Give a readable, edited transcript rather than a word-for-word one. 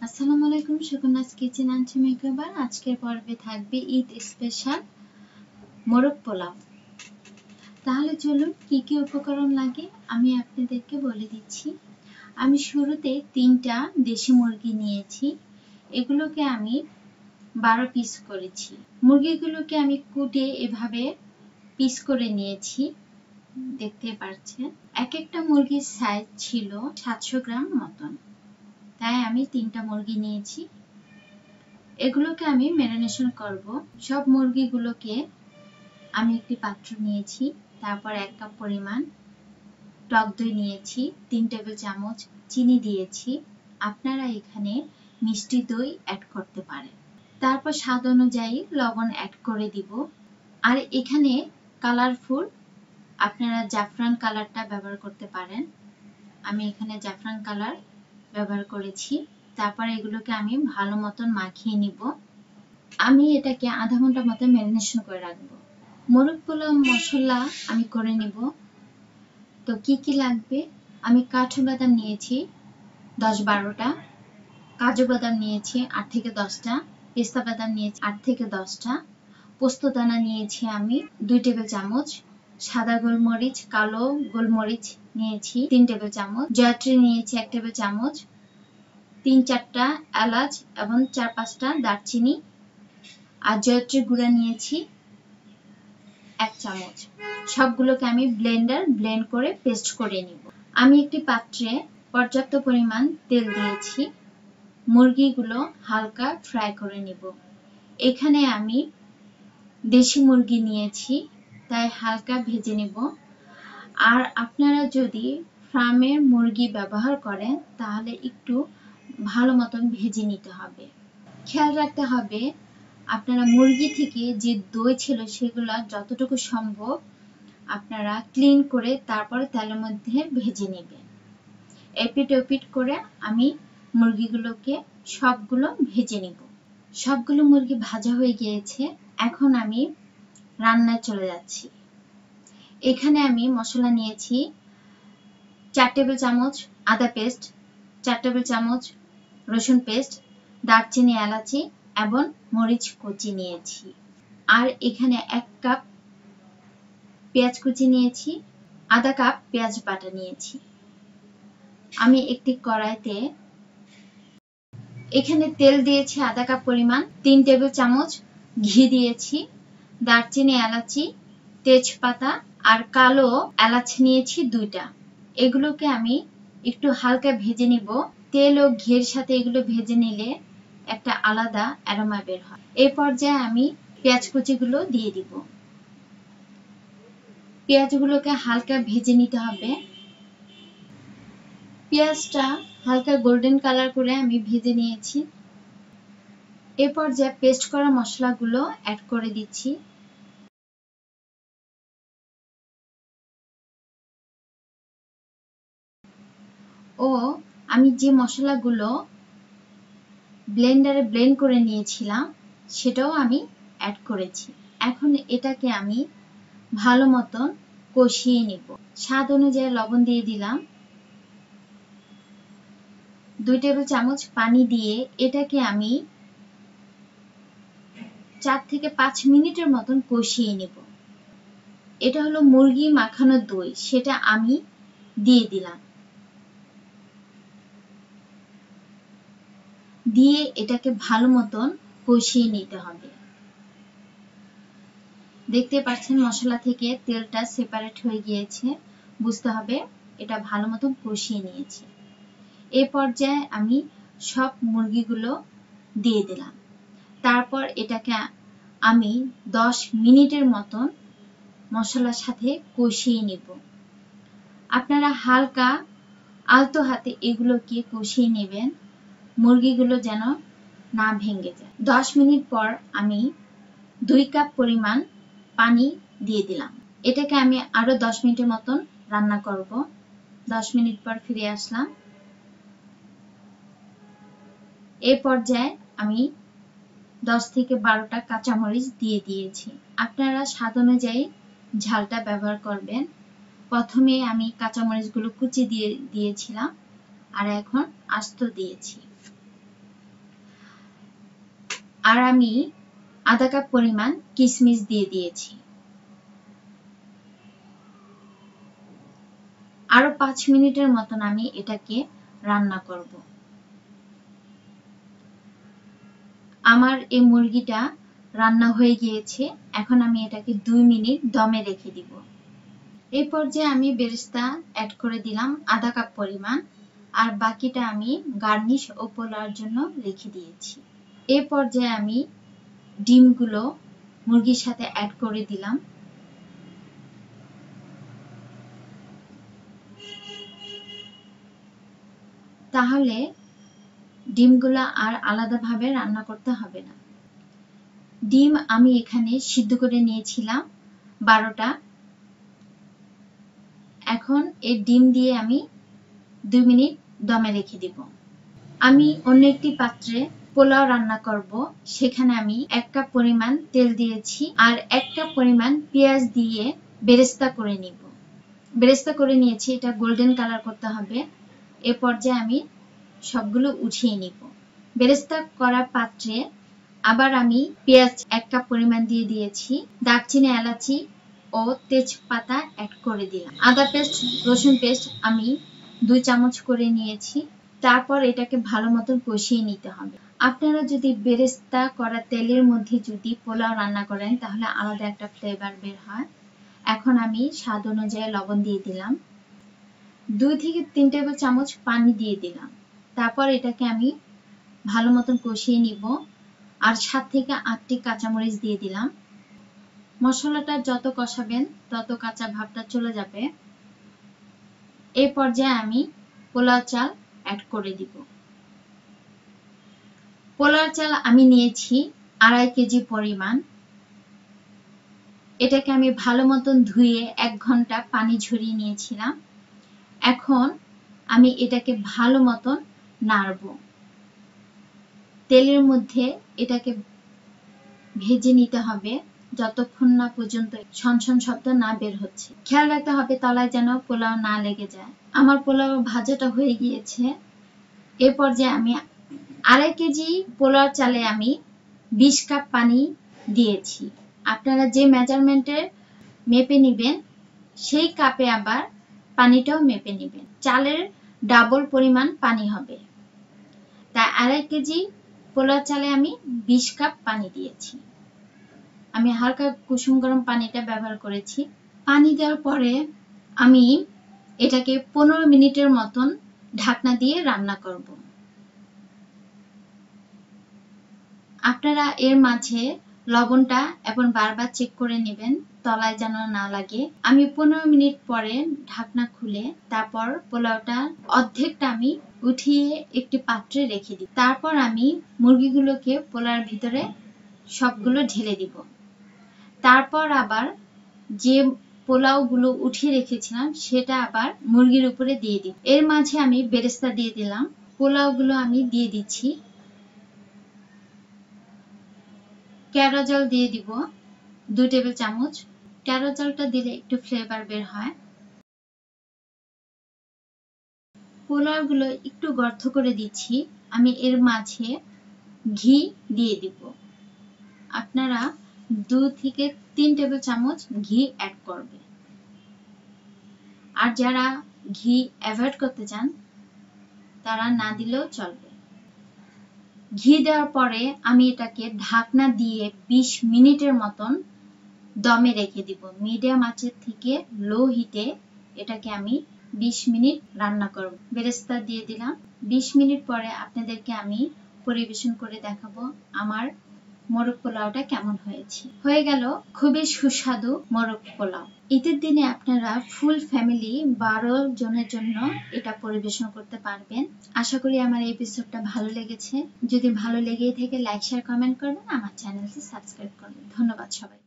আসসালামু আলাইকুম, সুকন্যাস kitchen and makeover. আজকের পর্বে থাকবে ঈদ স্পেশাল মোরগ পোলাও। তাহলে চলুন কি কি উপকরণ লাগে আমি আপনাদেরকে বলে দিচ্ছি। আমি শুরুতে 3টা দেশি মুরগি নিয়েছি। এগুলোকে আমি 12 পিস করেছি। মুরগিগুলোকে আমি কুটে এভাবে পিস করে নিয়েছি, দেখতে পাচ্ছেন। এক একটা মুরগির সাইজ ছিল 700 গ্রাম মতন, তাই আমি 3টা মুরগি নিয়েছি। এগুলোকে আমি ম্যারিনেশন করব। সব মুরগিগুলোকে আমি একটি পাত্র নিয়েছি, তারপর 1 কাপ পরিমাণ টক দই নিয়েছি, 3 টেবিল চামচ চিনি দিয়েছি। আপনারা এখানে মিষ্টি দই অ্যাড করতে পারেন। তারপর স্বাদ অনুযায়ী লবণ অ্যাড করে দিব। আর এখানে কালারফুল আপনারা জাফরান কালারটা ব্যবহার করতে পারেন। আমি এখানে জাফরান কালার ব্যবহার করেছি। তারপর এগুলোকে আমি ভালো মতন মাখিয়ে নিব। আমি এটাকে আধা ঘন্টা মতো ম্যারিনেশন করে রাখবো। মোরগ পোলাও মশলা আমি করে নিব। তো কি কি লাগবে, আমি কাঠু বাদাম নিয়েছি 10-12টা, কাজু বাদাম নিয়েছি 8 থেকে 10টা, পেস্তা বাদাম নিয়েছি 8 থেকে 10টা, পোস্ত দানা নিয়েছি আমি 2 টেবিল চামচ, সাদা গোলমরিচ, কালো গোলমরিচ নিয়েছি 3 টেবিল চামচ, জয়ত্রী নিয়েছি 1 টেবিল চামচ, 3-4টা এলাচ এবং 4-5টা দারচিনি, আর জয়ত্রী গুঁড়া নিয়েছি 1 চামচ। সবগুলোকে আমি ব্লেন্ড করে পেস্ট করে নিব। আমি একটি পাত্রে পর্যাপ্ত পরিমাণ তেল দিয়েছি। মুরগিগুলো হালকা ফ্রাই করে নিব। এখানে আমি দেশি মুরগি নিয়েছি, তাই হালকা ভেজে নিব। আর আপনারা যদি ফার্মের মুরগি ব্যবহার করেন তাহলে একটু ভালো মতন ভেজে নিতে হবে। খেয়াল রাখতে হবে আপনারা মুরগি থেকে যে দই ছিল সেগুলো যতটুকু সম্ভব আপনারা ক্লিন করে তারপরে তেলের মধ্যে ভেজে নেবেন। এপিট ওপিট করে আমি মুরগিগুলোকে সবগুলো ভেজে নিব। সবগুলো মুরগি ভাজা হয়ে গিয়েছে। এখন আমি রান্নায় চলে যাচ্ছি। এখানে আমি মশলা নিয়েছি 4 টেবিল চামচ আদা পেস্ট, 4 টেবিল চামচ রসুন পেস্ট, দারচিনি, এলাচি এবং মরিচ কুচি নিয়েছি। আর এখানে 1 কাপ পেঁয়াজ কুচি নিয়েছি, আধা কাপ পেঁয়াজ বাটা নিয়েছি। আমি একটি কড়াইতে এখানে তেল দিয়েছি আধা কাপ পরিমাণ, 3 টেবিল চামচ ঘি দিয়েছি, দারচিনি, এলাচি, তেজপাতা আর কালো এলাচ নিয়েছি 2টা। এগুলোকে আমি একটু হালকা ভেজে নিব। তেল ও ঘিয়ের সাথে এগুলো ভেজে নিলে একটা আলাদা অ্যারোমা বের হয়। এই পর্যায়ে আমি পেঁয়াজ কুচিগুলো দিয়ে দিব। পেঁয়াজগুলোকে হালকা ভেজে নিতে হবে। পেঁয়াজটা হালকা গোল্ডেন কালার করে আমি ভেজে নিয়েছি। এ পর্যায়ে পেস্ট করা মশলাগুলো অ্যাড করে দিচ্ছি। ও আমি যে মশলাগুলো ব্লেন্ডারে ব্লেন্ড করে নিয়েছিলাম সেটাও আমি অ্যাড করেছি। এখন এটাকে আমি ভালো মতন কষিয়ে নিব। স্বাদ অনুযায়ী লবণ দিয়ে দিলাম। 2 টেবিল চামচ পানি দিয়ে এটাকে আমি 4 থেকে 5 মিনিটের মতন কষিয়ে নেব। এটা হলো মুরগি মাখানো দই, সেটা আমি দিয়ে দিলাম। দিয়ে এটাকে ভালো মতন কষিয়ে নিতে হবে। দেখতে পাচ্ছেন মশলা থেকে তেলটা সেপারেট হয়ে গিয়েছে, বুঝতে হবে এটা ভালো মতন কষিয়ে নিয়েছি। এই পর্যায়ে আমি সব মুরগিগুলো দিয়ে দিলাম। তারপর এটাকে আমি 10 মিনিটের মতন মশলার সাথে কষিয়ে নিব। আপনারা হালকা আলতো হাতে এগুলোকে কষিয়ে নেবেন, মুরগিগুলো যেন না ভেঙে যায়। 10 মিনিট পর আমি 2 কাপ পরিমাণ পানি দিয়ে দিলাম। এটাকে আমি আরো 10 মিনিটের মতন রান্না করব। 10 মিনিট পর ফিরে আসলাম। এই পর্যায়ে আমি 10 থেকে 12টা কাঁচামরিচ দিয়ে দিয়েছি। আপনারা স্বাদ অনুযায়ী ঝালটা ব্যবহার করবেন। প্রথমে আমি কাঁচামরিচগুলো কুচি দিয়েছিলাম আর এখন আস্ত দিয়েছি। আর আমি আধা কাপ পরিমাণ কিশমিশ দিয়ে দিয়েছি। আরো 5 মিনিটের মতন আমি এটাকে রান্না করব। আমার এই মুরগিটা রান্না হয়ে গিয়েছে। এখন আমি এটাকে 2 মিনিট দমে রেখে দিব। এই পর্যায়ে আমি বেরেস্তা অ্যাড করে দিলাম আধা কাপ পরিমাণ, আর বাকিটা আমি গার্নিশ ও পোলাওর জন্য রেখে দিয়েছি। এই পর্যায়ে আমি ডিমগুলো মুরগির সাথে অ্যাড করে দিলাম। তাহলে ডিমগুলো আর আলাদাভাবে রান্না করতে হবে না। ডিম আমি এখানে সিদ্ধ করে নিয়েছিলাম 12টা। এখন এই ডিম দিয়ে আমি 2 মিনিট দমে রেখে দিব। আমি অন্য একটি পাত্রে পোলাও রান্না করব। সেখানে আমি 1 কাপ পরিমাণ তেল দিয়েছি আর 1 কাপ পরিমাণ পেঁয়াজ দিয়ে বেরেস্তা করে নিব। বেরেস্তা করে নিয়েছি, এটা গোল্ডেন কালার করতে হবে। এ পর্যায়ে আমি সবগুলো উঠিয়ে নিব। বেরেস্তা করা পাত্রে আবার আমি পেঁয়াজ 1 কাপ পরিমাণ দিয়ে দিয়েছি, দারচিনি, এলাচি ও তেজপাতা অ্যাড করে দিলাম। আদা পেস্ট, রসুন পেস্ট আমি 2 চামচ করে নিয়েছি। তারপর এটাকে ভালো মতো কষিয়ে নিতে হবে। আপনারা যদি বেরেস্তা করা তেলের মধ্যে যদি পোলাও রান্না করেন তাহলে আলাদা একটা ফ্লেভার বের হয়। এখন আমি স্বাদ অনুযায়ী লবণ দিয়ে দিলাম। 2 থেকে 3 টেবিল চামচ পানি দিয়ে দিলাম। তারপর এটাকে আমি ভালো মতন কষিয়ে নিব আর 7 থেকে 8টি কাঁচামরিচ দিয়ে দিলাম। মশলাটা যত কষাবেন তত কাঁচা ভাবটা চলে যাবে। এই পর্যায়ে আমি পোলাও চাল অ্যাড করে দিব। পোলাও চাল আমি নিয়েছি 2.5 কেজি পরিমাণ। এটাকে আমি ভালো মতন ধুয়ে 1 ঘন্টা পানি ঝরিয়ে নিয়েছিলাম। এখন আমি এটাকে ভালো মতন নাড়ব। তেলের মধ্যে এটাকে ভেজে নিতে হবে যতক্ষণ না পর্যন্ত ছনছন শব্দ না বের হচ্ছে। খেয়াল রাখতে হবে তলায় যেন পোলাও না লেগে যায়। আমার পোলাও ভাজাটা হয়ে গিয়েছে। এ পর্যায়ে আমি 2.5 কেজি পোলাও চালে আমি 20 কাপ পানি দিয়েছি। আপনারা যে মেজারমেন্টে মেপে নেবেন সেই কাপে আবার পানিটাও মেপে নেবেন। চালের ডাবল পরিমাণ পানি হবে। তাই 2.5 কেজি পোলাও চালে আমি 20 কাপ পানি দিয়েছি। আমি হালকা কুসুম গরম পানিটা ব্যবহার করেছি। পানি দেওয়ার পরে আমি এটাকে 15 মিনিটের মতন ঢাকনা দিয়ে রান্না করব। আপনারা এর মাঝে লবণটা এখন বারবার চেক করে নেবেন তলায় যেন না লাগে। আমি 15 মিনিট পরে ঢাকনা খুলে তারপর পোলাওটা অর্ধেকটা আমি উঠিয়ে একটি পাত্রে রেখে দিই। তারপর আমি মুরগিগুলোকে পোলাওর ভিতরে সবগুলো ঢেলে দিব। তারপর আবার যে পোলাওগুলো উঠিয়ে রেখেছিলাম সেটা আবার মুরগির উপরে দিয়ে দিই। এর মাঝে আমি বেরেস্তা দিয়ে দিলাম। পোলাওগুলো আমি দিয়ে দিচ্ছি। কেওড়া জল দিয়ে দিব 2 টেবিল চামচ। কেওড়া জলটা দিলে একটু ফ্লেভার বের হয়। পোলাওগুলো একটু গর্ত করে দিচ্ছি। আমি এর মাঝে ঘি দিয়ে দিব। আপনারা 2 থেকে 3 টেবিল চামচ ঘি অ্যাড করবেন। আর যারা ঘি অ্যাভয়েড করতে চান তারা না দিলেও চলবে। ঘি দেওয়ার পরে আমি এটাকে ঢাকনা দিয়ে 20 মিনিটের মতন দমে রেখে দিব। মিডিয়াম আঁচের থেকে লো হিটে এটাকে আমি 20 মিনিট রান্না করব। বেরেস্তা দিয়ে দিলাম। 20 মিনিট পরে আপনাদেরকে আমি পরিবেশন করে দেখাবো আমার মোরগ পোলাওটা কেমন হয়েছে। হয়ে গেল খুবই সুস্বাদু মোরগ পোলাও। ঈদের দিনে আপনারা ফুল ফ্যামিলি 12 জনের জন্য এটা পরিবেশন করতে পারবেন। আশা করি আমার এই এপিসোডটা ভালো লেগেছে। যদি ভালো লেগে থাকে লাইক শেয়ার কমেন্ট করবেন, আমার চ্যানেলটি সাবস্ক্রাইব করবেন। ধন্যবাদ সবাই।